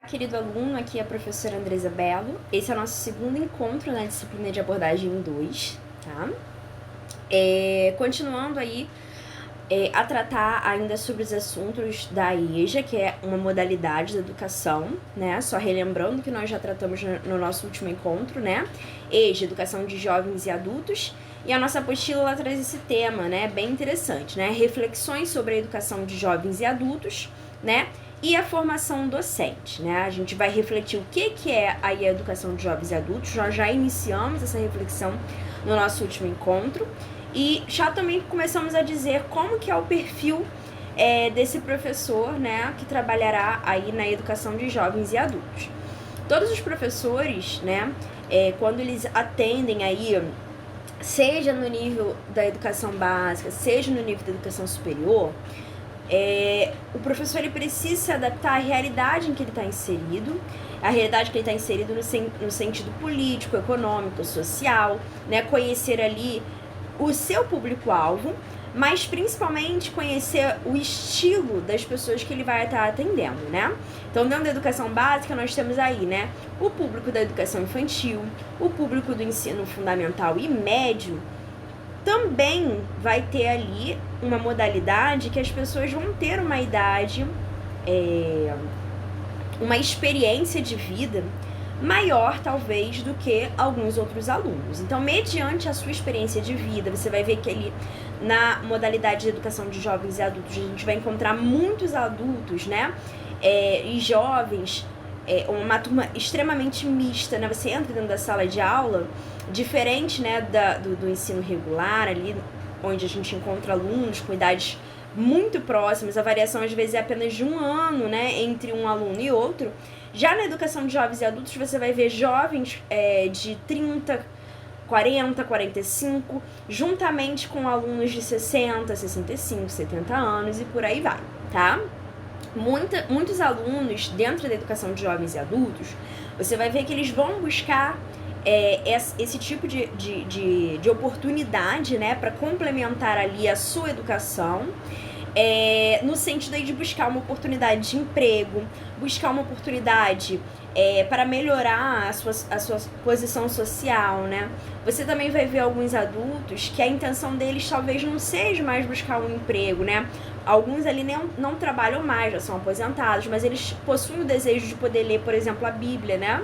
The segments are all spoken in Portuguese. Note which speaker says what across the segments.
Speaker 1: Querido aluno, aqui é a professora Andresa Bello. Esse é o nosso segundo encontro na disciplina de abordagem 2, tá? Continuando aí a tratar ainda sobre os assuntos da EJA, que é uma modalidade da educação, né? Só relembrando que nós já tratamos no nosso último encontro, né? EJA, Educação de Jovens e Adultos. E a nossa apostila ela traz esse tema, né? Bem interessante, né? Reflexões sobre a educação de jovens e adultos, né? E a formação docente, né? A gente vai refletir o que é aí a educação de jovens e adultos. Nós já iniciamos essa reflexão no nosso último encontro e já também começamos a dizer como que é o perfil desse professor, né? Que trabalhará aí na educação de jovens e adultos. Todos os professores, né? Quando eles atendem aí, seja no nível da educação básica, seja no nível da educação superior, o professor ele precisa se adaptar à realidade em que ele está inserido, a realidade que ele está inserido no sentido político, econômico, social, né? Conhecer ali o seu público-alvo, mas principalmente conhecer o estilo das pessoas que ele vai estar atendendo, né? Então, dentro da educação básica, nós temos aí, né, o público da educação infantil, o público do ensino fundamental e médio. Também vai ter ali uma modalidade que as pessoas vão ter uma idade, uma experiência de vida maior, talvez, do que alguns outros alunos. Então, mediante a sua experiência de vida, você vai ver que ali na modalidade de educação de jovens e adultos, a gente vai encontrar muitos adultos, né, e jovens, uma turma extremamente mista, né? Você entra dentro da sala de aula, diferente, né, do ensino regular, ali onde a gente encontra alunos com idades muito próximas, a variação às vezes é apenas de um ano, né, entre um aluno e outro. Já na educação de jovens e adultos, você vai ver jovens de 30, 40, 45, juntamente com alunos de 60, 65, 70 anos e por aí vai, tá? Muitos alunos dentro da educação de jovens e adultos, você vai ver que eles vão buscar esse tipo de oportunidade, né, para complementar ali a sua educação, no sentido aí de buscar uma oportunidade de emprego, buscar uma oportunidade para melhorar a sua posição social, né? Você também vai ver alguns adultos que a intenção deles talvez não seja mais buscar um emprego, né? Alguns ali não trabalham mais, já são aposentados, mas eles possuem o desejo de poder ler, por exemplo, a Bíblia, né?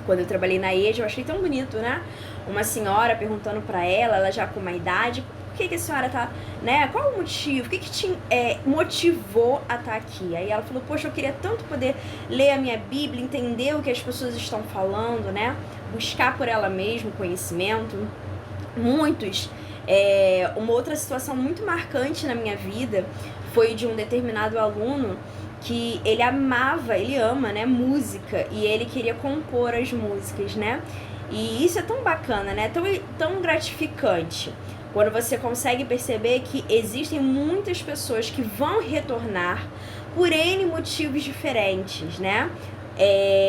Speaker 1: Quando eu trabalhei na EJA, eu achei tão bonito, né? Uma senhora perguntando para ela já com uma idade, por que a senhora tá, né? Qual o motivo? O que te motivou a estar aqui? Aí ela falou, poxa, eu queria tanto poder ler a minha Bíblia, entender o que as pessoas estão falando, né? Buscar por ela mesma conhecimento. Muitos. Uma outra situação muito marcante na minha vida foi de um determinado aluno que ele ama, né, música, e ele queria compor as músicas, né? E isso é tão bacana, né? Tão gratificante. Quando você consegue perceber que existem muitas pessoas que vão retornar por N motivos diferentes, né?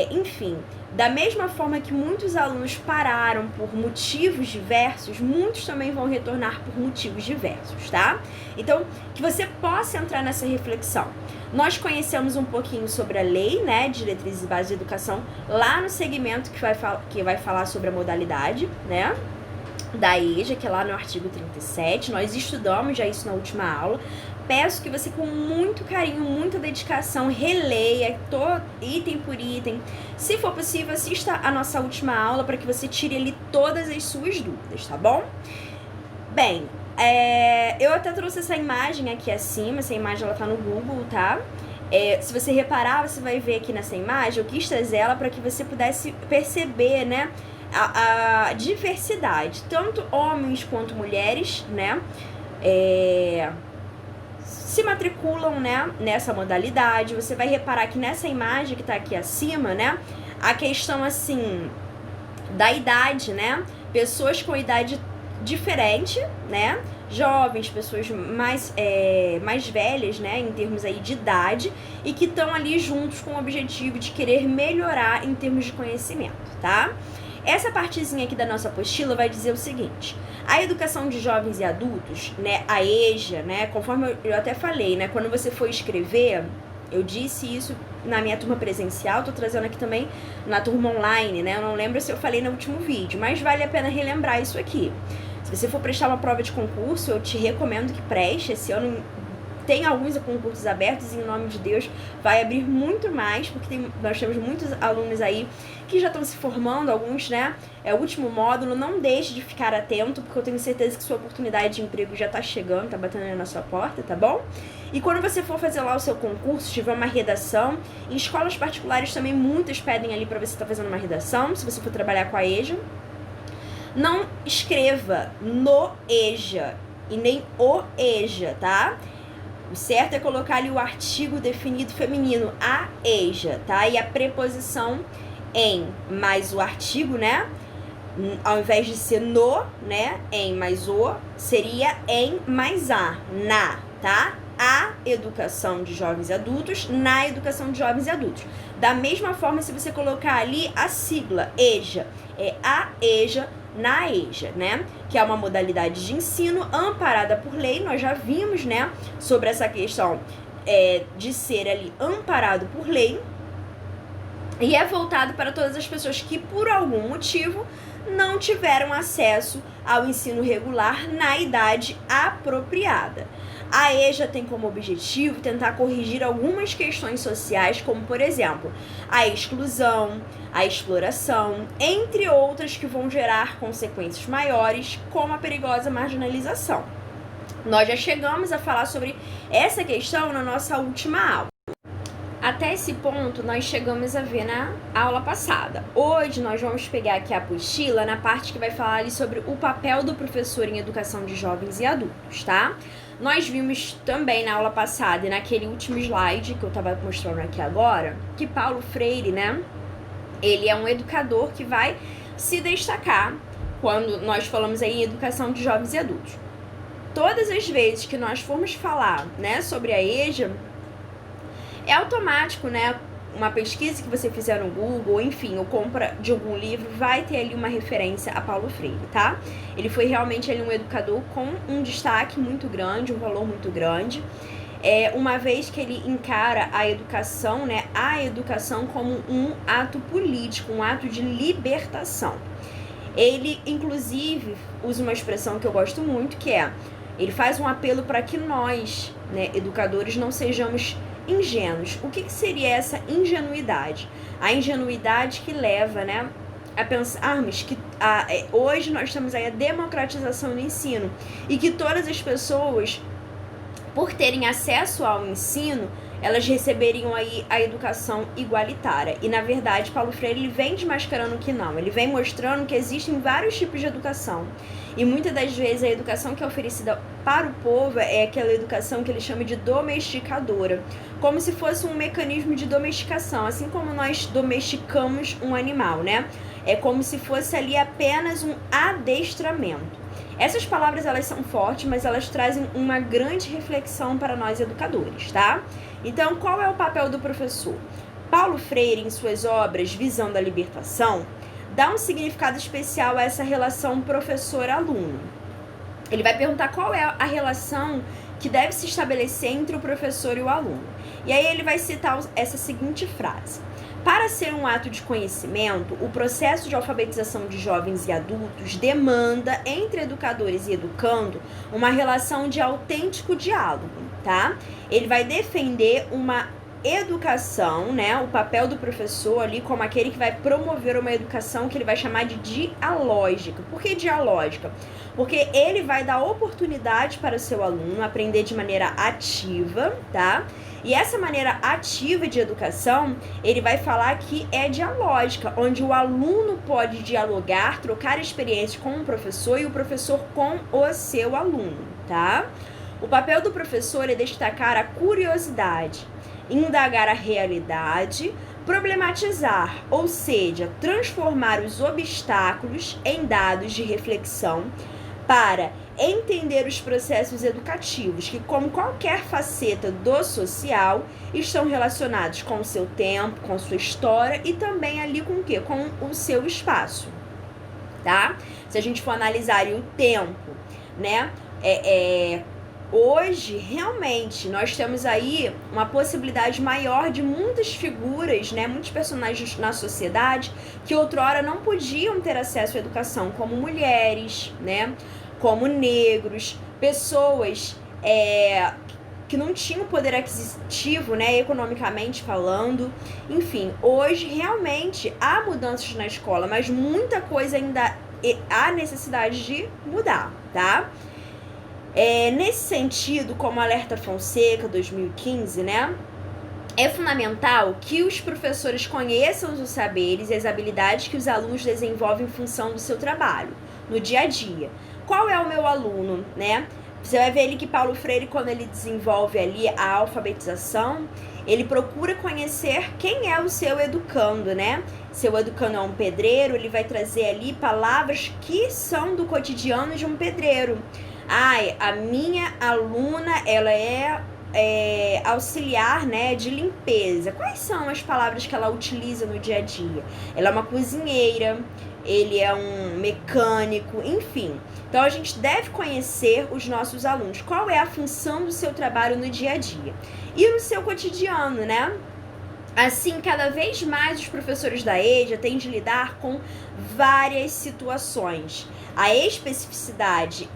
Speaker 1: Enfim, da mesma forma que muitos alunos pararam por motivos diversos, muitos também vão retornar por motivos diversos, tá? Então, que você possa entrar nessa reflexão. Nós conhecemos um pouquinho sobre a lei, né, de diretrizes e bases de educação, lá no segmento que vai falar sobre a modalidade, né, da EJA, que é lá no artigo 37, nós estudamos já isso na última aula. Peço que você, com muito carinho, muita dedicação, releia item por item. Se for possível, assista a nossa última aula para que você tire ali todas as suas dúvidas, tá bom? Bem, eu até trouxe essa imagem aqui acima, essa imagem ela tá no Google, tá? Se você reparar, você vai ver aqui nessa imagem, eu quis trazer ela para que você pudesse perceber, né, a diversidade, tanto homens quanto mulheres, né, se matriculam, né, nessa modalidade. Você vai reparar que nessa imagem que tá aqui acima, né, a questão, assim, da idade, né, pessoas com idade diferente, né, jovens, pessoas mais velhas, né, em termos aí de idade, e que estão ali juntos com o objetivo de querer melhorar em termos de conhecimento, tá? Essa partezinha aqui da nossa apostila vai dizer o seguinte: a educação de jovens e adultos, né, a EJA, né, conforme eu até falei, né, quando você for escrever, eu disse isso na minha turma presencial, tô trazendo aqui também na turma online, né? Eu não lembro se eu falei no último vídeo, mas vale a pena relembrar isso aqui. Se você for prestar uma prova de concurso, eu te recomendo que preste. Esse ano tem alguns concursos abertos e, em nome de Deus, vai abrir muito mais, porque nós temos muitos alunos aí que já estão se formando, alguns, né? É o último módulo, não deixe de ficar atento, porque eu tenho certeza que sua oportunidade de emprego já tá chegando, tá batendo aí na sua porta, tá bom? E quando você for fazer lá o seu concurso, tiver uma redação, em escolas particulares também muitas pedem ali pra você estar fazendo uma redação, se você for trabalhar com a EJA. Não escreva no EJA e nem o EJA, tá? O certo é colocar ali o artigo definido feminino, a EJA, tá? E a preposição em mais o artigo, né? Ao invés de ser no, né? Em mais o, seria em mais a, na, tá? A educação de jovens e adultos, na educação de jovens e adultos. Da mesma forma, se você colocar ali a sigla EJA, é a EJA, na EJA, né? Que é uma modalidade de ensino amparada por lei. Nós já vimos, né, sobre essa questão de ser ali amparado por lei. E é voltado para todas as pessoas que, por algum motivo, não tiveram acesso ao ensino regular na idade apropriada. A EJA tem como objetivo tentar corrigir algumas questões sociais, como, por exemplo, a exclusão, a exploração, entre outras que vão gerar consequências maiores, como a perigosa marginalização. Nós já chegamos a falar sobre essa questão na nossa última aula. Até esse ponto, nós chegamos a ver na aula passada. Hoje, nós vamos pegar aqui a apostila na parte que vai falar ali sobre o papel do professor em educação de jovens e adultos, tá? Nós vimos também na aula passada e naquele último slide que eu tava mostrando aqui agora, que Paulo Freire, né, ele é um educador que vai se destacar quando nós falamos aí em educação de jovens e adultos. Todas as vezes que nós formos falar, né, sobre a EJA, é automático, né? Uma pesquisa que você fizer no Google, enfim, ou compra de algum livro, vai ter ali uma referência a Paulo Freire, tá? Ele foi realmente ali um educador com um destaque muito grande, um valor muito grande. Uma vez que ele encara a educação, né? A educação como um ato político, um ato de libertação. Ele, inclusive, usa uma expressão que eu gosto muito, que é: ele faz um apelo para que nós, né, educadores, não sejamos ingênuos. O que seria essa ingenuidade? A ingenuidade que leva, né, a pensarmos que hoje nós temos aí a democratização do ensino e que todas as pessoas, por terem acesso ao ensino, elas receberiam aí a educação igualitária. E, na verdade, Paulo Freire ele vem desmascarando que não. Ele vem mostrando que existem vários tipos de educação. E muitas das vezes a educação que é oferecida para o povo é aquela educação que ele chama de domesticadora, como se fosse um mecanismo de domesticação, assim como nós domesticamos um animal, né? É como se fosse ali apenas um adestramento. Essas palavras, elas são fortes, mas elas trazem uma grande reflexão para nós educadores, tá? Então, qual é o papel do professor? Paulo Freire, em suas obras Visão a Libertação, dá um significado especial a essa relação professor-aluno. Ele vai perguntar qual é a relação que deve se estabelecer entre o professor e o aluno. E aí ele vai citar essa seguinte frase: para ser um ato de conhecimento, o processo de alfabetização de jovens e adultos demanda, entre educadores e educando, uma relação de autêntico diálogo, tá? Ele vai defender uma educação, né, o papel do professor ali como aquele que vai promover uma educação que ele vai chamar de dialógica. Por que dialógica? Porque ele vai dar oportunidade para o seu aluno aprender de maneira ativa, tá? E essa maneira ativa de educação, ele vai falar que é dialógica, onde o aluno pode dialogar, trocar experiências com o professor e o professor com o seu aluno, tá? O papel do professor é destacar a curiosidade, indagar a realidade, problematizar, ou seja, transformar os obstáculos em dados de reflexão para entender os processos educativos que, como qualquer faceta do social, estão relacionados com o seu tempo, com sua história e também ali com o quê? Com o seu espaço, tá? Se a gente for analisar o tempo, né, Hoje, realmente, nós temos aí uma possibilidade maior de muitas figuras, né, muitos personagens na sociedade que outrora não podiam ter acesso à educação, como mulheres, né, como negros, pessoas que não tinham poder aquisitivo, né, economicamente falando. Enfim, hoje realmente há mudanças na escola, mas muita coisa ainda há necessidade de mudar, tá? Nesse sentido, como Alerta Fonseca 2015, né, é fundamental que os professores conheçam os saberes e as habilidades que os alunos desenvolvem em função do seu trabalho, no dia a dia. Qual é o meu aluno, né? Você vai ver ali que Paulo Freire, quando ele desenvolve ali a alfabetização, ele procura conhecer quem é o seu educando, né? Seu educando é um pedreiro, ele vai trazer ali palavras que são do cotidiano de um pedreiro. A minha aluna, ela é auxiliar, né, de limpeza. Quais são as palavras que ela utiliza no dia a dia? Ela é uma cozinheira, ele é um mecânico, enfim. Então a gente deve conhecer os nossos alunos. Qual é a função do seu trabalho no dia a dia? E no seu cotidiano, né? Assim, cada vez mais os professores da EJA têm de lidar com várias situações. A especificidade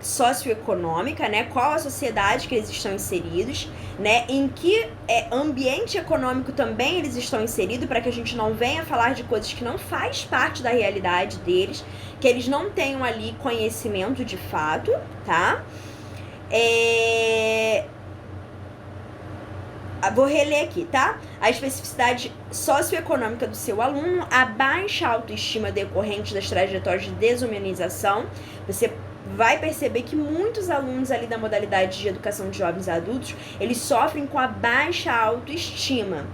Speaker 1: socioeconômica, né? Qual a sociedade que eles estão inseridos, né? Em que ambiente econômico também eles estão inseridos, para que a gente não venha falar de coisas que não faz parte da realidade deles, que eles não tenham ali conhecimento de fato, tá? Vou reler aqui, tá? A especificidade socioeconômica do seu aluno, a baixa autoestima decorrente das trajetórias de desumanização. Você vai perceber que muitos alunos ali da modalidade de educação de jovens e adultos, eles sofrem com a baixa autoestima,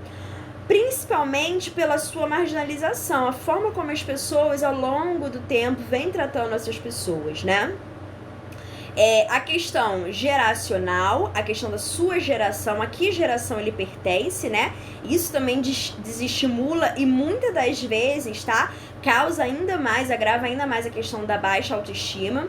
Speaker 1: principalmente pela sua marginalização, a forma como as pessoas ao longo do tempo vêm tratando essas pessoas, né? A questão geracional, a questão da sua geração, a que geração ele pertence, né? Isso também desestimula e muitas das vezes, tá? Causa ainda mais, agrava ainda mais a questão da baixa autoestima.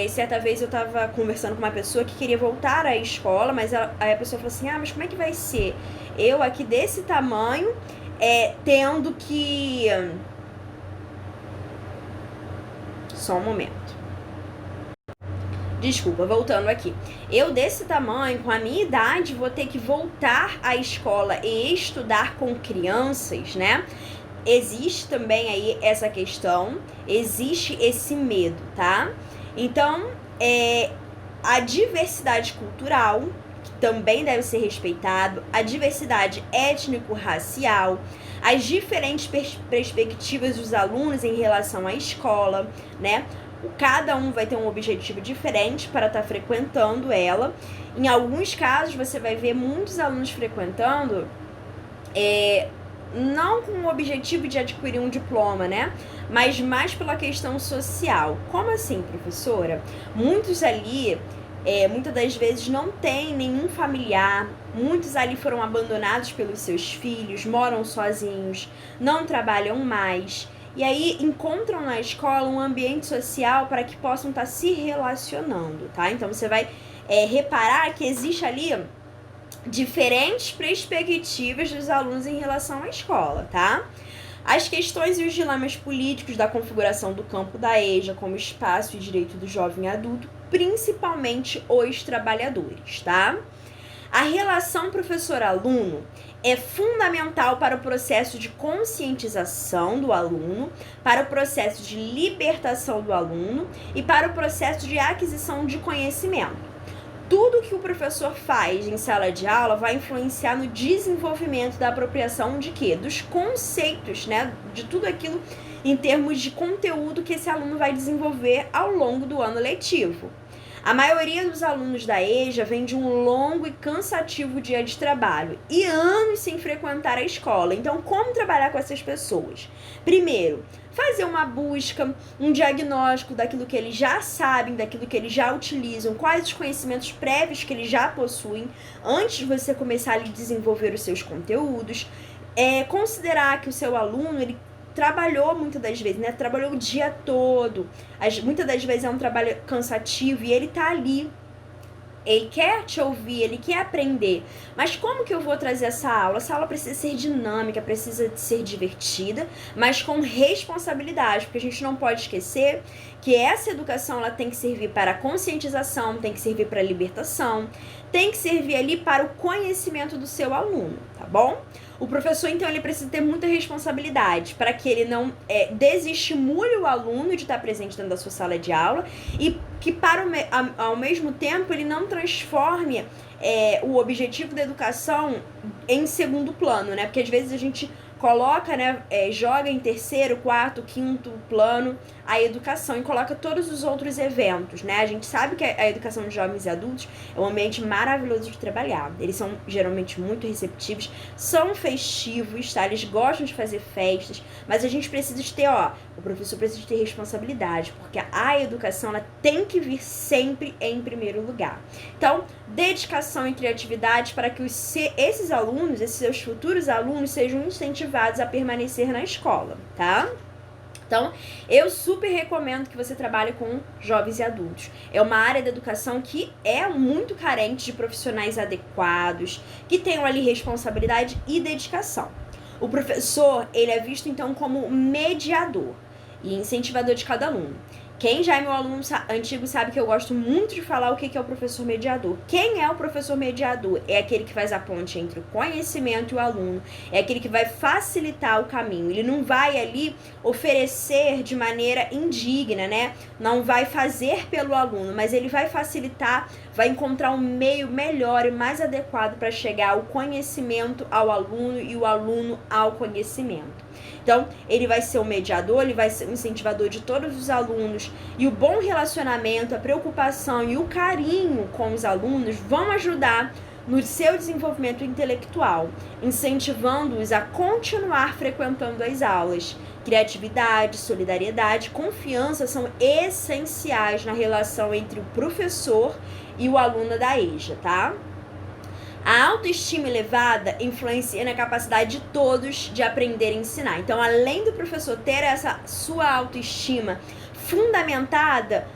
Speaker 1: Certa vez eu tava conversando com uma pessoa que queria voltar à escola, mas aí a pessoa falou assim, mas como é que vai ser? Eu aqui desse tamanho, tendo que... Só um momento. Desculpa, voltando aqui. Eu desse tamanho, com a minha idade, vou ter que voltar à escola e estudar com crianças, né? Existe também aí essa questão, existe esse medo, tá? Então, a diversidade cultural, que também deve ser respeitado, a diversidade étnico-racial, as diferentes perspectivas dos alunos em relação à escola, né? Cada um vai ter um objetivo diferente para estar frequentando ela. Em alguns casos, você vai ver muitos alunos frequentando não com o objetivo de adquirir um diploma, né? Mas mais pela questão social. Como assim, professora? Muitos ali, muitas das vezes, não têm nenhum familiar. Muitos ali foram abandonados pelos seus filhos, moram sozinhos, não trabalham mais. E aí encontram na escola um ambiente social para que possam estar se relacionando, tá? Então você vai reparar que existe ali diferentes perspectivas dos alunos em relação à escola, tá? As questões e os dilemas políticos da configuração do campo da EJA como espaço e direito do jovem adulto, principalmente os trabalhadores, tá? A relação professor-aluno é fundamental para o processo de conscientização do aluno, para o processo de libertação do aluno e para o processo de aquisição de conhecimento. Tudo que o professor faz em sala de aula vai influenciar no desenvolvimento da apropriação de quê? Dos conceitos, né? De tudo aquilo em termos de conteúdo que esse aluno vai desenvolver ao longo do ano letivo. A maioria dos alunos da EJA vem de um longo e cansativo dia de trabalho e anos sem frequentar a escola. Então, como trabalhar com essas pessoas? Primeiro, fazer uma busca, um diagnóstico daquilo que eles já sabem, daquilo que eles já utilizam, quais os conhecimentos prévios que eles já possuem, antes de você começar a desenvolver os seus conteúdos. Considerar que o seu aluno, ele trabalhou muitas das vezes, né? Trabalhou o dia todo. Muitas das vezes é um trabalho cansativo e ele tá ali Ele quer te ouvir, ele quer aprender. Mas como que eu vou trazer essa aula? Essa aula precisa ser dinâmica, precisa ser divertida, mas com responsabilidade, porque a gente não pode esquecer que essa educação ela tem que servir para a conscientização, tem que servir para a libertação, tem que servir ali para o conhecimento do seu aluno, tá bom? O professor, então, ele precisa ter muita responsabilidade para que ele não desestimule o aluno de estar presente dentro da sua sala de aula e que, ao mesmo tempo, ele não transforme o objetivo da educação em segundo plano, né? Porque, às vezes, a gente coloca, né, joga em terceiro, quarto, quinto plano a educação e coloca todos os outros eventos, né? A gente sabe que a educação de jovens e adultos é um ambiente maravilhoso de trabalhar. Eles são geralmente muito receptivos, são festivos, tá? Eles gostam de fazer festas, mas a gente precisa ter, o professor precisa ter responsabilidade, porque a educação ela tem que vir sempre em primeiro lugar. Então, dedicação e criatividade para que esses alunos, esses seus futuros alunos, sejam incentivados a permanecer na escola, tá? Então, eu super recomendo que você trabalhe com jovens e adultos. É uma área da educação que é muito carente de profissionais adequados, que tenham ali responsabilidade e dedicação. O professor, ele é visto, então, como mediador e incentivador de cada aluno. Quem já é meu aluno antigo sabe que eu gosto muito de falar o que é o professor mediador. Quem é o professor mediador? É aquele que faz a ponte entre o conhecimento e o aluno. É aquele que vai facilitar o caminho. Ele não vai ali oferecer de maneira indigna, né? Não vai fazer pelo aluno, mas ele vai facilitar, vai encontrar um meio melhor e mais adequado para chegar ao conhecimento ao aluno e o aluno ao conhecimento. Então, ele vai ser o mediador, ele vai ser o incentivador de todos os alunos. E o bom relacionamento, a preocupação e o carinho com os alunos vão ajudar no seu desenvolvimento intelectual, incentivando-os a continuar frequentando as aulas. Criatividade, solidariedade, confiança são essenciais na relação entre o professor e o aluno da EJA, tá? A autoestima elevada influencia na capacidade de todos de aprender e ensinar. Então, além do professor ter essa sua autoestima fundamentada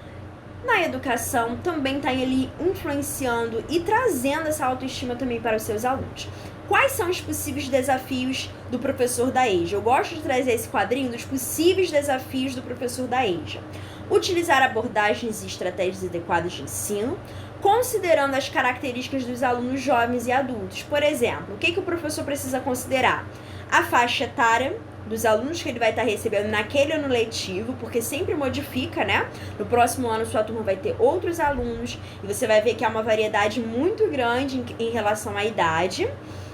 Speaker 1: na educação, também está ali influenciando e trazendo essa autoestima também para os seus alunos. Quais são os possíveis desafios do professor da EJA? Eu gosto de trazer esse quadrinho dos possíveis desafios do professor da EJA. Utilizar abordagens e estratégias adequadas de ensino, considerando as características dos alunos jovens e adultos. Por exemplo, o que o professor precisa considerar? A faixa etária dos alunos que ele vai estar recebendo naquele ano letivo, porque sempre modifica, né? No próximo ano sua turma vai ter outros alunos e você vai ver que há uma variedade muito grande em relação à idade,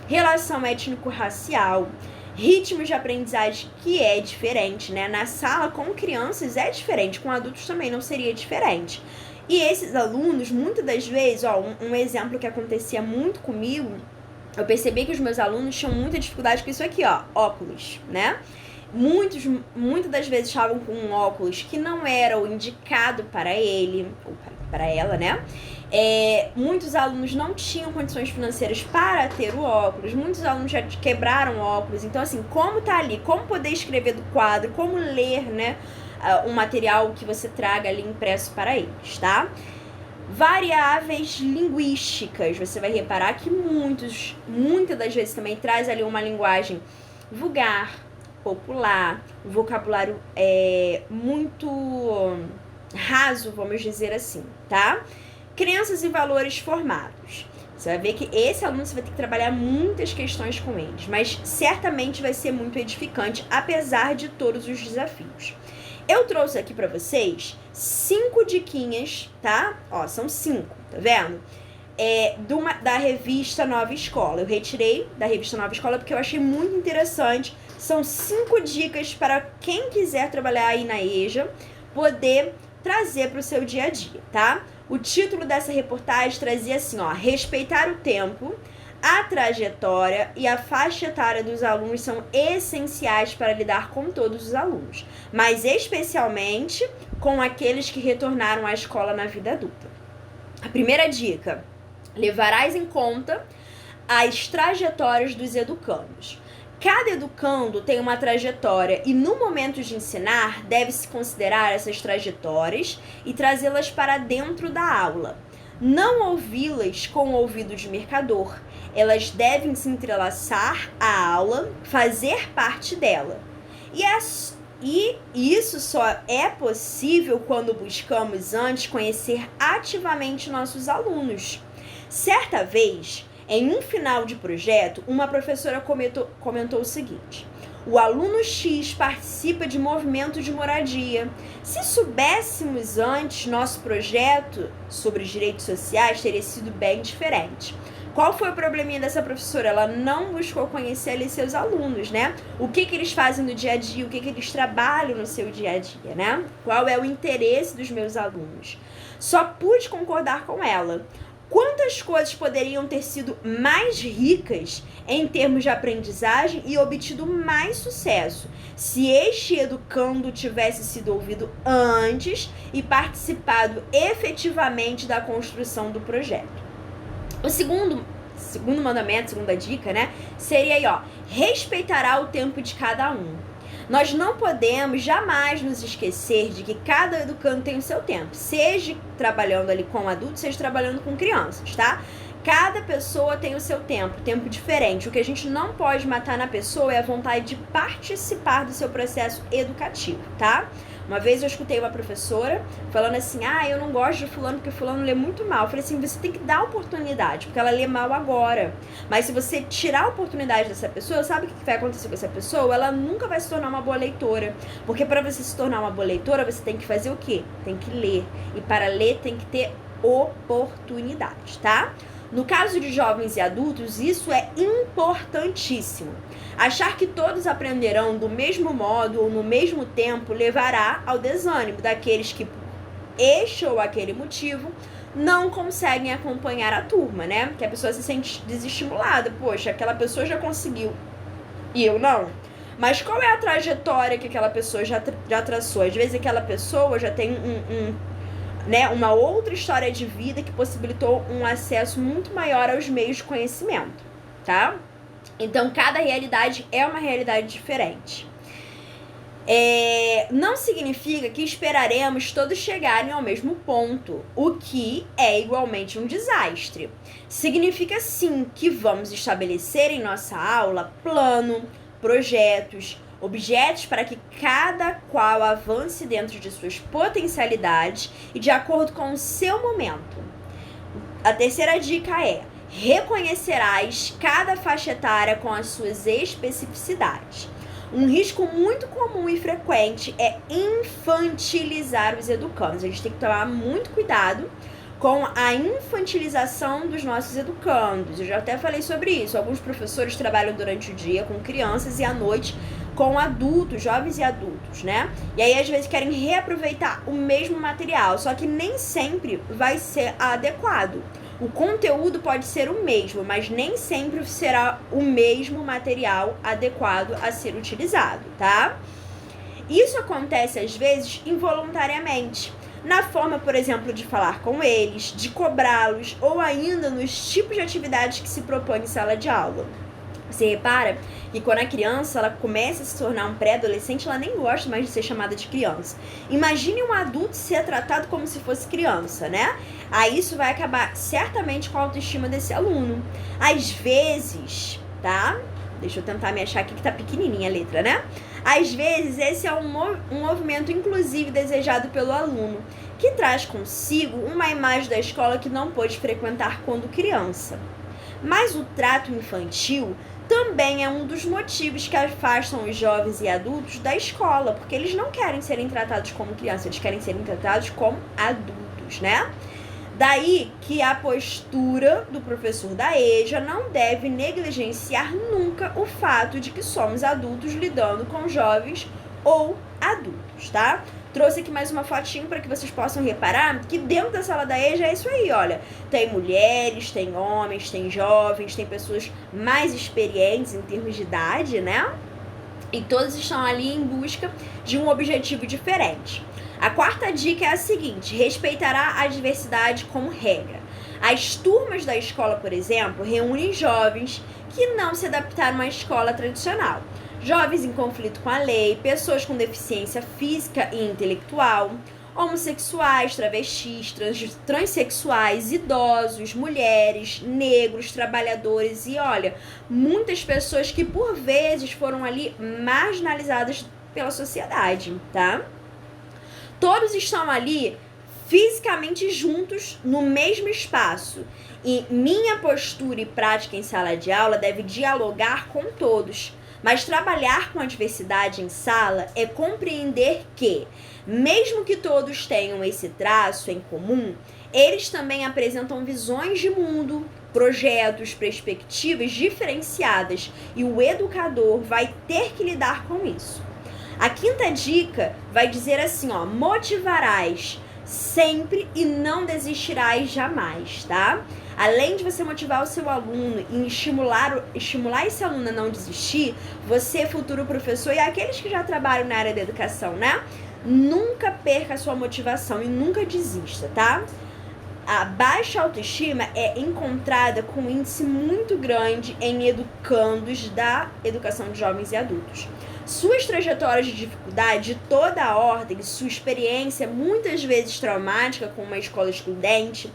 Speaker 1: relação étnico-racial, ritmos de aprendizagem que é diferente, né? Na sala com crianças é diferente, com adultos também não seria diferente. E esses alunos, muitas das vezes, um exemplo que acontecia muito comigo, eu percebi que os meus alunos tinham muita dificuldade com isso aqui, óculos, né? Muitas das vezes estavam com um óculos que não era o indicado para ele, ou para ela, né? Muitos alunos não tinham condições financeiras para ter o óculos, muitos alunos já quebraram óculos. Então, assim, como tá ali, como poder escrever do quadro, como ler, né? Um material que você traga ali impresso para eles, tá? Variáveis linguísticas, você vai reparar que muitas das vezes também traz ali uma linguagem vulgar, popular, um vocabulário muito raso, vamos dizer assim, tá? Crenças e valores formados. Você vai ver que esse aluno você vai ter que trabalhar muitas questões com eles, mas certamente vai ser muito edificante, apesar de todos os desafios. Eu trouxe aqui pra vocês 5 diquinhas, tá? São 5, tá vendo? Da revista Nova Escola. Eu retirei da revista Nova Escola porque eu achei muito interessante. São 5 dicas para quem quiser trabalhar aí na EJA, poder trazer para o seu dia a dia, tá? O título dessa reportagem trazia assim, respeitar o tempo, a trajetória e a faixa etária dos alunos são essenciais para lidar com todos os alunos, mas especialmente com aqueles que retornaram à escola na vida adulta. A primeira dica: levarás em conta as trajetórias dos educandos. Cada educando tem uma trajetória e no momento de ensinar deve-se considerar essas trajetórias e trazê-las para dentro da aula. Não ouvi-las com o ouvido de mercador. Elas devem se entrelaçar à aula, fazer parte dela. E isso só é possível quando buscamos antes conhecer ativamente nossos alunos. Certa vez, em um final de projeto, uma professora comentou o seguinte: o aluno X participa de movimento de moradia. Se soubéssemos antes nosso projeto sobre direitos sociais, teria sido bem diferente. Qual foi o probleminha dessa professora? Ela não buscou conhecer ali seus alunos, né? O que eles fazem no dia a dia, o que eles trabalham no seu dia a dia, né? Qual é o interesse dos meus alunos? Só pude concordar com ela. Quantas coisas poderiam ter sido mais ricas em termos de aprendizagem e obtido mais sucesso se este educando tivesse sido ouvido antes e participado efetivamente da construção do projeto? O segundo mandamento, segunda dica, né, seria aí, ó, respeitará o tempo de cada um. Nós não podemos jamais nos esquecer de que cada educando tem o seu tempo, seja trabalhando ali com adultos, seja trabalhando com crianças, tá? Cada pessoa tem o seu tempo diferente. O que a gente não pode matar na pessoa é a vontade de participar do seu processo educativo, tá? Uma vez eu escutei uma professora falando assim: eu não gosto de fulano porque fulano lê muito mal. Eu falei assim: você tem que dar oportunidade, porque ela lê mal agora. Mas se você tirar a oportunidade dessa pessoa, sabe o que vai acontecer com essa pessoa? Ela nunca vai se tornar uma boa leitora. Porque para você se tornar uma boa leitora, você tem que fazer o quê? Tem que ler. E para ler tem que ter oportunidade, tá? No caso de jovens e adultos, isso é importantíssimo. Achar que todos aprenderão do mesmo modo ou no mesmo tempo levará ao desânimo daqueles que, por este ou aquele motivo, não conseguem acompanhar a turma, né? Que a pessoa se sente desestimulada. Poxa, aquela pessoa já conseguiu e eu não. Mas qual é a trajetória que aquela pessoa já traçou? Às vezes aquela pessoa já tem uma outra história de vida que possibilitou um acesso muito maior aos meios de conhecimento, tá? Então, cada realidade é uma realidade diferente. Não significa que esperaremos todos chegarem ao mesmo ponto, o que é igualmente um desastre. Significa sim que vamos estabelecer em nossa aula plano, projetos, objetos para que cada qual avance dentro de suas potencialidades e de acordo com o seu momento. A terceira dica é: reconhecerás cada faixa etária com as suas especificidades. Um risco muito comum e frequente é infantilizar os educandos. A gente tem que tomar muito cuidado com a infantilização dos nossos educandos. Eu já até falei sobre isso. Alguns professores trabalham durante o dia com crianças e à noite com adultos, jovens e adultos, né? E aí, às vezes, querem reaproveitar o mesmo material, só que nem sempre vai ser adequado. O conteúdo pode ser o mesmo, mas nem sempre será o mesmo material adequado a ser utilizado, tá? Isso acontece, às vezes, involuntariamente, na forma, por exemplo, de falar com eles, de cobrá-los, ou ainda nos tipos de atividades que se propõe em sala de aula. Você repara que quando a criança ela começa a se tornar um pré-adolescente, ela nem gosta mais de ser chamada de criança. Imagine um adulto ser tratado como se fosse criança, né? Aí isso vai acabar certamente com a autoestima desse aluno. Às vezes, tá? Deixa eu tentar me achar aqui que tá pequenininha a letra, né? Às vezes, esse é um movimento inclusive desejado pelo aluno, que traz consigo uma imagem da escola que não pôde frequentar quando criança. Mas o trato infantil também é um dos motivos que afastam os jovens e adultos da escola, porque eles não querem serem tratados como crianças, eles querem serem tratados como adultos, né? Daí que a postura do professor da EJA não deve negligenciar nunca o fato de que somos adultos lidando com jovens ou adultos, tá? Trouxe aqui mais uma fotinho para que vocês possam reparar que dentro da sala da EJA é isso aí, olha. Tem mulheres, tem homens, tem jovens, tem pessoas mais experientes em termos de idade, né? E todos estão ali em busca de um objetivo diferente. A quarta dica é a seguinte: respeitará a diversidade como regra. As turmas da escola, por exemplo, reúnem jovens que não se adaptaram à escola tradicional. Jovens em conflito com a lei, pessoas com deficiência física e intelectual, homossexuais, travestis, transexuais, idosos, mulheres, negros, trabalhadores e, olha, muitas pessoas que por vezes foram ali marginalizadas pela sociedade, tá? Todos estão ali fisicamente juntos no mesmo espaço. E minha postura e prática em sala de aula deve dialogar com todos. Mas trabalhar com a diversidade em sala é compreender que, mesmo que todos tenham esse traço em comum, eles também apresentam visões de mundo, projetos, perspectivas diferenciadas e o educador vai ter que lidar com isso. A quinta dica vai dizer assim, ó, motivarás sempre e não desistirás jamais, tá? Além de você motivar o seu aluno e estimular esse aluno a não desistir, você, futuro professor e aqueles que já trabalham na área da educação, né? Nunca perca a sua motivação e nunca desista, tá? A baixa autoestima é encontrada com um índice muito grande em educandos da educação de jovens e adultos. Suas trajetórias de dificuldade de toda a ordem, sua experiência muitas vezes traumática com uma escola excludente,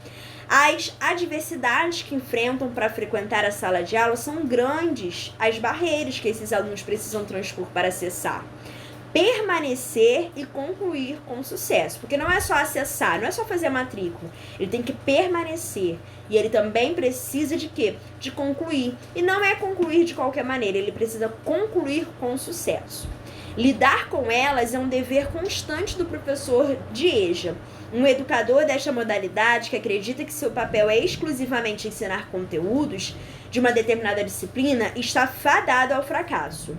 Speaker 1: as adversidades que enfrentam para frequentar a sala de aula são grandes, as barreiras que esses alunos precisam transpor para acessar. Permanecer e concluir com sucesso, porque não é só acessar, não é só fazer a matrícula, ele tem que permanecer e ele também precisa de quê? De concluir, e não é concluir de qualquer maneira, ele precisa concluir com sucesso. Lidar com elas é um dever constante do professor de EJA, um educador desta modalidade que acredita que seu papel é exclusivamente ensinar conteúdos de uma determinada disciplina está fadado ao fracasso.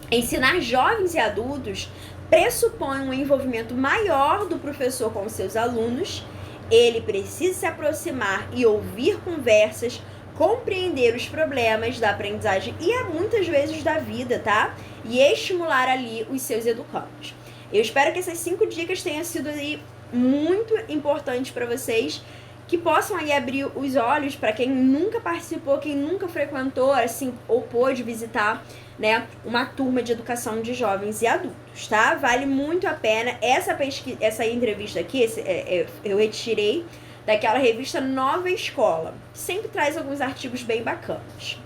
Speaker 1: Ensinar jovens e adultos pressupõe um envolvimento maior do professor com seus alunos. Ele precisa se aproximar e ouvir conversas, compreender os problemas da aprendizagem e muitas vezes da vida, tá? E estimular ali os seus educandos. Eu espero que essas 5 dicas tenham sido aí muito importantes para vocês, que possam aí abrir os olhos para quem nunca participou, quem nunca frequentou, assim, ou pôde visitar, né, uma turma de educação de jovens e adultos, tá? Vale muito a pena. Essa entrevista aqui, eu retirei daquela revista Nova Escola, que sempre traz alguns artigos bem bacanas.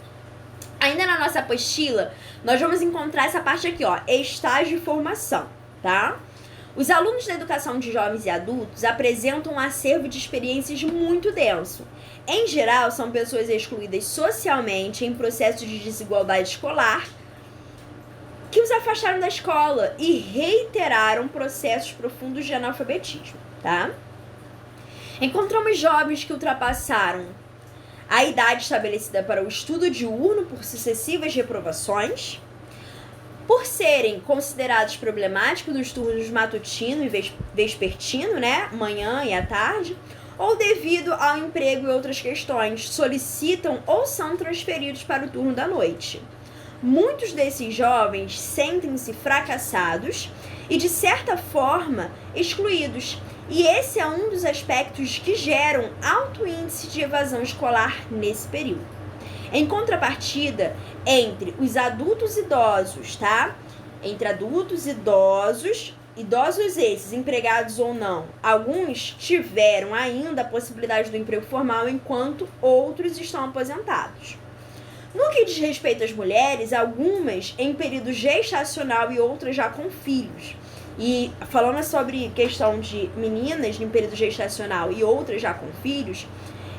Speaker 1: Ainda na nossa apostila, nós vamos encontrar essa parte aqui, ó, estágio de formação, tá? Os alunos da educação de jovens e adultos apresentam um acervo de experiências muito denso. Em geral, são pessoas excluídas socialmente em processo de desigualdade escolar que os afastaram da escola e reiteraram processos profundos de analfabetismo, tá? Encontramos jovens que ultrapassaram a idade estabelecida para o estudo diurno por sucessivas reprovações, por serem considerados problemáticos nos turnos matutino e vespertino, né, manhã e à tarde, ou devido ao emprego e outras questões, solicitam ou são transferidos para o turno da noite. Muitos desses jovens sentem-se fracassados e, de certa forma, excluídos. E esse é um dos aspectos que geram alto índice de evasão escolar nesse período. Em contrapartida, entre os adultos idosos, tá? Entre adultos idosos esses, empregados ou não, alguns tiveram ainda a possibilidade do emprego formal, enquanto outros estão aposentados. No que diz respeito às mulheres, algumas em período gestacional e outras já com filhos. E falando sobre questão de meninas em período gestacional e outras já com filhos,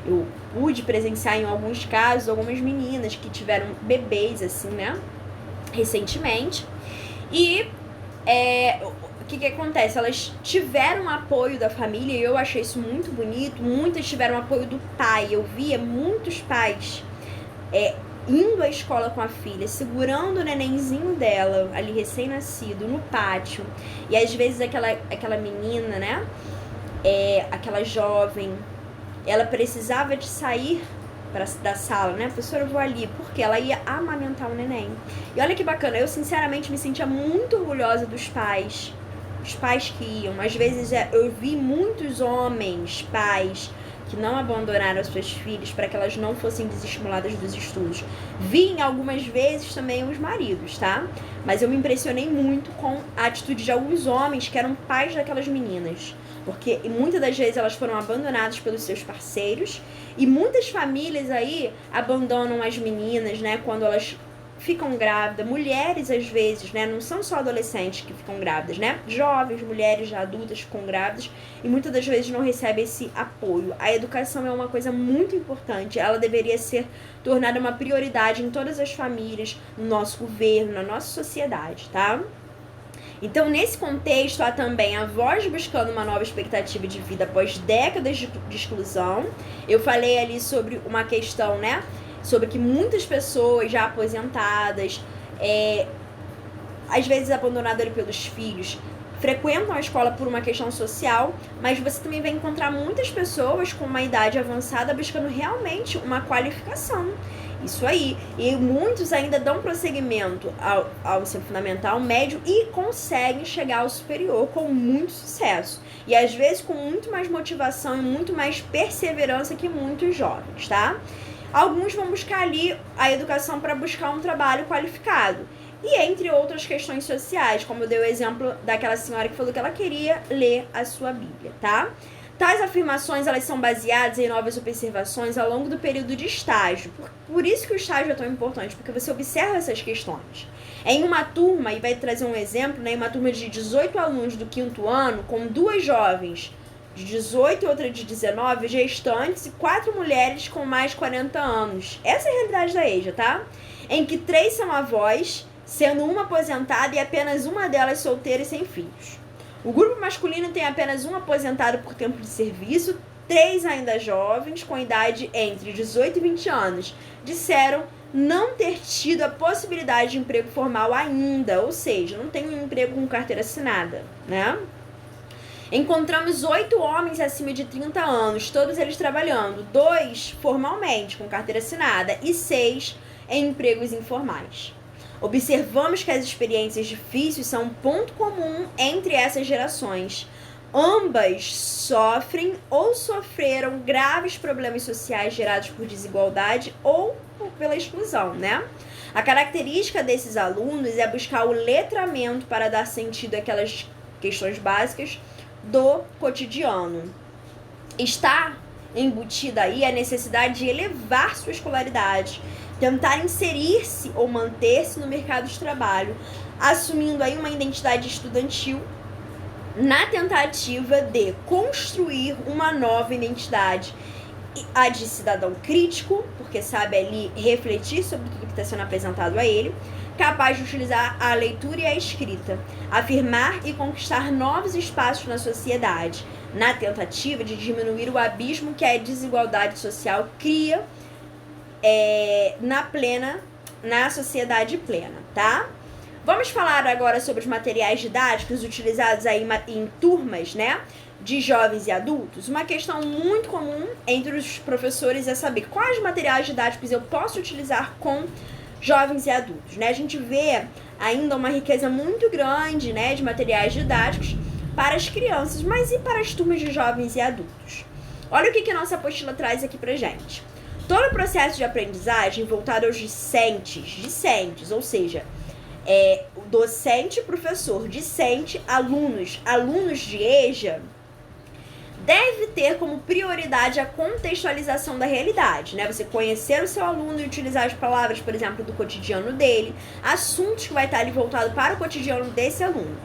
Speaker 1: eu pude presenciar em alguns casos algumas meninas que tiveram bebês, assim, né, recentemente. E o que acontece? Elas tiveram apoio da família e eu achei isso muito bonito. Muitas tiveram apoio do pai. Eu via muitos pais indo à escola com a filha, segurando o nenenzinho dela, ali recém-nascido, no pátio. E às vezes aquela menina, né, aquela jovem, ela precisava de sair da sala, né? Professora, eu vou ali, porque ela ia amamentar o neném. E olha que bacana, eu sinceramente me sentia muito orgulhosa dos pais. Os pais que iam. Às vezes eu vi muitos homens, pais, que não abandonaram as suas filhas para que elas não fossem desestimuladas dos estudos. Vi algumas vezes também os maridos, tá? Mas eu me impressionei muito com a atitude de alguns homens que eram pais daquelas meninas. Porque muitas das vezes elas foram abandonadas pelos seus parceiros. E muitas famílias aí abandonam as meninas, né? Quando elas ficam grávidas. Mulheres, às vezes, né? Não são só adolescentes que ficam grávidas, né? Jovens, mulheres já adultas ficam grávidas. E muitas das vezes não recebem esse apoio. A educação é uma coisa muito importante. Ela deveria ser tornada uma prioridade em todas as famílias, no nosso governo, na nossa sociedade, tá? Então, nesse contexto, há também avós buscando uma nova expectativa de vida após décadas de exclusão. Eu falei ali sobre uma questão, né? Sobre que muitas pessoas já aposentadas, às vezes abandonadas pelos filhos, frequentam a escola por uma questão social, mas você também vai encontrar muitas pessoas com uma idade avançada buscando realmente uma qualificação. Isso aí. E muitos ainda dão prosseguimento ao ensino fundamental, médio e conseguem chegar ao superior com muito sucesso. E às vezes com muito mais motivação e muito mais perseverança que muitos jovens, tá? Alguns vão buscar ali a educação para buscar um trabalho qualificado. E entre outras questões sociais, como eu dei o exemplo daquela senhora que falou que ela queria ler a sua Bíblia, tá? Tais afirmações, elas são baseadas em novas observações ao longo do período de estágio. Por isso que o estágio é tão importante, porque você observa essas questões. Em uma turma, e vai trazer um exemplo, né, em uma turma de 18 alunos do 5º ano, com 2 jovens de 18 e outra de 19, gestantes, e 4 mulheres com mais de 40 anos. Essa é a realidade da EJA, tá? Em que 3 são avós, sendo uma aposentada e apenas uma delas solteira e sem filhos. O grupo masculino tem apenas um aposentado por tempo de serviço, 3 ainda jovens, com idade entre 18 e 20 anos, disseram não ter tido a possibilidade de emprego formal ainda, ou seja, não tem um emprego com carteira assinada, né? Encontramos 8 homens acima de 30 anos, todos eles trabalhando, 2 formalmente, com carteira assinada, e 6 em empregos informais. Observamos que as experiências difíceis são um ponto comum entre essas gerações. Ambas sofrem ou sofreram graves problemas sociais gerados por desigualdade ou pela exclusão, né? A característica desses alunos é buscar o letramento para dar sentido àquelas questões básicas do cotidiano. Está embutida aí a necessidade de elevar sua escolaridade, tentar inserir-se ou manter-se no mercado de trabalho, assumindo aí uma identidade estudantil na tentativa de construir uma nova identidade, a de cidadão crítico, porque sabe ali refletir sobre tudo que está sendo apresentado a ele, capaz de utilizar a leitura e a escrita, afirmar e conquistar novos espaços na sociedade, na tentativa de diminuir o abismo que a desigualdade social cria na sociedade plena, tá? Vamos falar agora sobre os materiais didáticos utilizados aí em turmas, né, de jovens e adultos. Uma questão muito comum entre os professores é saber quais materiais didáticos eu posso utilizar com jovens e adultos, né? A gente vê ainda uma riqueza muito grande, né, de materiais didáticos para as crianças, mas e para as turmas de jovens e adultos? Olha o que a nossa apostila traz aqui pra gente. Todo o processo de aprendizagem voltado aos discentes, ou seja, o docente, professor, discente, alunos de EJA, deve ter como prioridade a contextualização da realidade, né? Você conhecer o seu aluno e utilizar as palavras, por exemplo, do cotidiano dele, assuntos que vai estar ali voltado para o cotidiano desse aluno.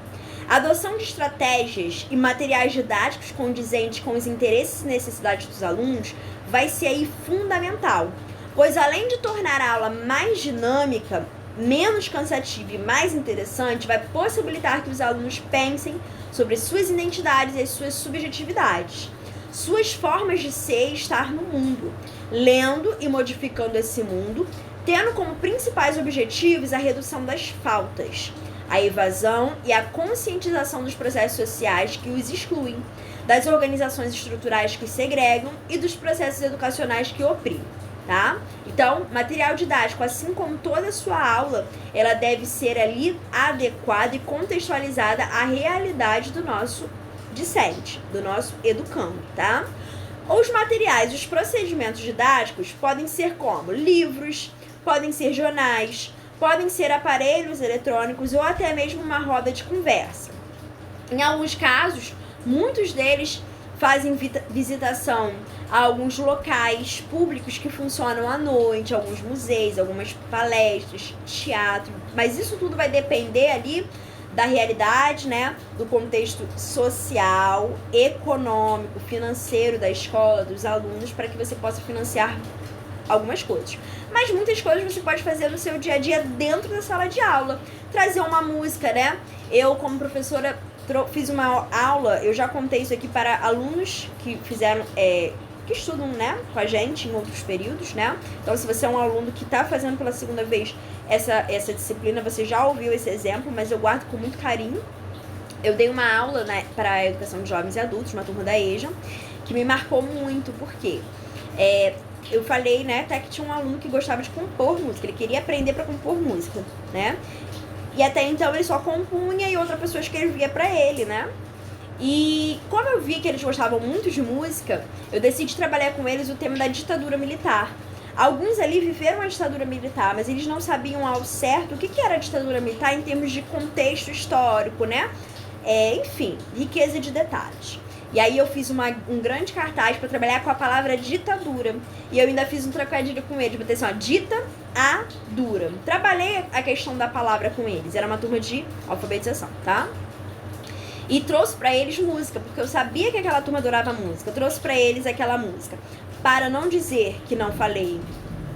Speaker 1: A adoção de estratégias e materiais didáticos condizentes com os interesses e necessidades dos alunos vai ser aí fundamental, pois além de tornar a aula mais dinâmica, menos cansativa e mais interessante, vai possibilitar que os alunos pensem sobre suas identidades e as suas subjetividades, suas formas de ser e estar no mundo, lendo e modificando esse mundo, tendo como principais objetivos a redução das faltas, a evasão e a conscientização dos processos sociais que os excluem, das organizações estruturais que segregam e dos processos educacionais que oprimem, tá? Então, material didático, assim como toda a sua aula, ela deve ser ali adequada e contextualizada à realidade do nosso discente, do nosso educando, tá? Os materiais, os procedimentos didáticos podem ser como livros, podem ser jornais, podem ser aparelhos eletrônicos ou até mesmo uma roda de conversa. Em alguns casos, muitos deles fazem visitação a alguns locais públicos que funcionam à noite, alguns museus, algumas palestras, teatro, mas isso tudo vai depender ali da realidade, né, do contexto social, econômico, financeiro da escola, dos alunos, para que você possa financiar algumas coisas. Mas muitas coisas você pode fazer no seu dia a dia dentro da sala de aula. Trazer uma música, né? Eu, como professora, fiz uma aula, eu já contei isso aqui para alunos que fizeram, que estudam, né, com a gente em outros períodos, né? Então, se você é um aluno que está fazendo pela segunda vez essa disciplina, você já ouviu esse exemplo, mas eu guardo com muito carinho. Eu dei uma aula, né, para a educação de jovens e adultos, uma turma da EJA, que me marcou muito, porque eu falei, né, até que tinha um aluno que gostava de compor música, ele queria aprender para compor música, né? E até então ele só compunha e outra pessoa escrevia para ele, né? E como eu vi que eles gostavam muito de música, eu decidi trabalhar com eles o tema da ditadura militar. Alguns ali viveram a ditadura militar, mas eles não sabiam ao certo o que era a ditadura militar em termos de contexto histórico, né? Enfim, riqueza de detalhes. E aí eu fiz um grande cartaz para trabalhar com a palavra ditadura. E eu ainda fiz um trocadilho com eles, botei assim, ó, dita a dura. Trabalhei a questão da palavra com eles, era uma turma de alfabetização, tá? E trouxe pra eles música, porque eu sabia que aquela turma adorava música. Eu trouxe pra eles aquela música. Para não dizer que não falei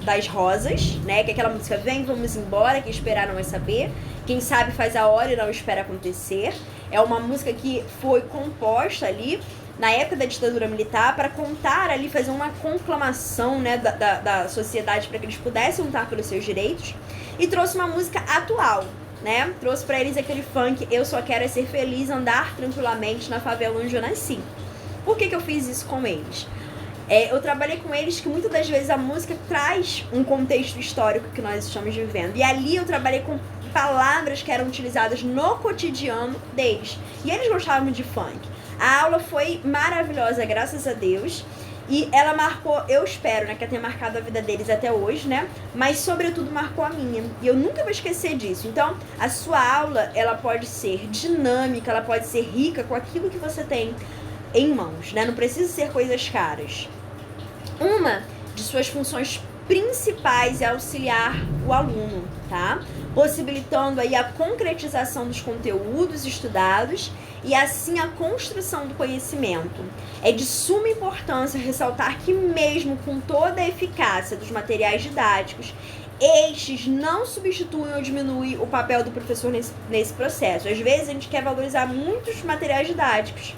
Speaker 1: das rosas, né? Que aquela música Vem, Vamos Embora, que esperar não é saber. Quem sabe faz a hora e não espera acontecer. É uma música que foi composta ali na época da ditadura militar para contar ali, fazer uma conclamação, né, da sociedade para que eles pudessem lutar pelos seus direitos. E trouxe uma música atual, né? Trouxe para eles aquele funk Eu Só Quero É Ser Feliz, Andar Tranquilamente na Favela Onde Eu Nasci. Por que eu fiz isso com eles? Eu trabalhei com eles que muitas das vezes a música traz um contexto histórico que nós estamos vivendo. E ali eu trabalhei com palavras que eram utilizadas no cotidiano deles. E eles gostavam de funk. A aula foi maravilhosa, graças a Deus. E ela marcou, eu espero, né, que tenha marcado a vida deles até hoje, né? Mas, sobretudo, marcou a minha. E eu nunca vou esquecer disso. Então, a sua aula, ela pode ser dinâmica, ela pode ser rica com aquilo que você tem em mãos, né? Não precisa ser coisas caras. Uma de suas funções principais é auxiliar o aluno, tá? Possibilitando aí a concretização dos conteúdos estudados e assim a construção do conhecimento. É de suma importância ressaltar que mesmo com toda a eficácia dos materiais didáticos, estes não substituem ou diminuem o papel do professor nesse processo. Às vezes a gente quer valorizar muitos materiais didáticos,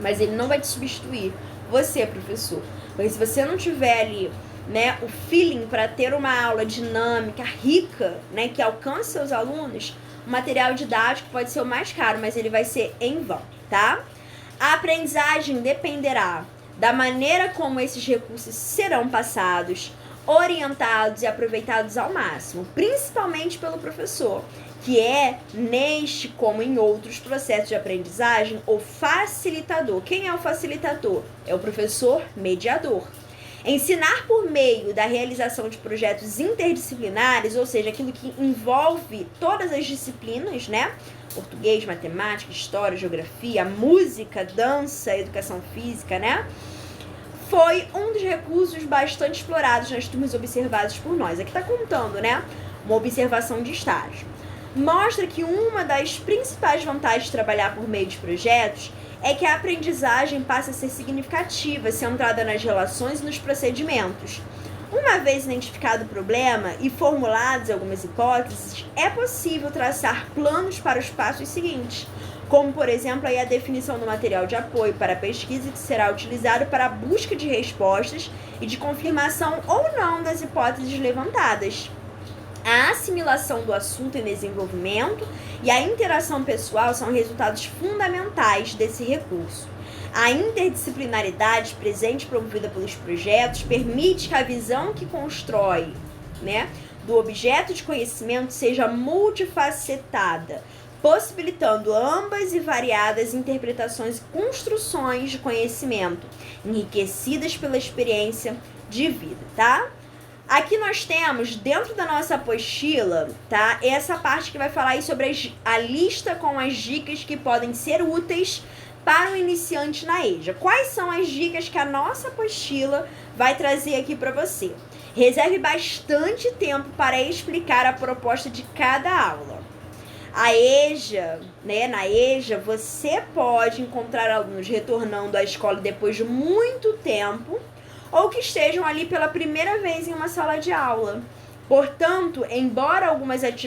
Speaker 1: mas ele não vai te substituir, você, professor. Porque se você não tiver ali, né, o feeling para ter uma aula dinâmica, rica, né, que alcance seus alunos, o material didático pode ser o mais caro, mas ele vai ser em vão, tá? A aprendizagem dependerá da maneira como esses recursos serão passados, orientados e aproveitados ao máximo, principalmente pelo professor, que é, neste como em outros processos de aprendizagem, o facilitador. Quem é o facilitador? É o professor mediador. Ensinar por meio da realização de projetos interdisciplinares, ou seja, aquilo que envolve todas as disciplinas, né? Português, matemática, história, geografia, música, dança, educação física, né? Foi um dos recursos bastante explorados nas turmas observadas por nós. Aqui está contando, né? Uma observação de estágio. Mostra que uma das principais vantagens de trabalhar por meio de projetos é que a aprendizagem passa a ser significativa, centrada nas relações e nos procedimentos. Uma vez identificado o problema e formuladas algumas hipóteses, é possível traçar planos para os passos seguintes, como, por exemplo, aí a definição do material de apoio para a pesquisa que será utilizado para a busca de respostas e de confirmação ou não das hipóteses levantadas. A assimilação do assunto em desenvolvimento e a interação pessoal são resultados fundamentais desse recurso. A interdisciplinaridade presente promovida pelos projetos permite que a visão que constrói, né, do objeto de conhecimento seja multifacetada, possibilitando ambas e variadas interpretações e construções de conhecimento, enriquecidas pela experiência de vida, tá? Aqui nós temos, dentro da nossa apostila, tá? Essa parte que vai falar aí sobre a lista com as dicas que podem ser úteis para o iniciante na EJA. Quais são as dicas que a nossa apostila vai trazer aqui para você? Reserve bastante tempo para explicar a proposta de cada aula. A EJA, né, na EJA, você pode encontrar alunos retornando à escola depois de muito tempo ou que estejam ali pela primeira vez em uma sala de aula. Portanto, embora algumas atividades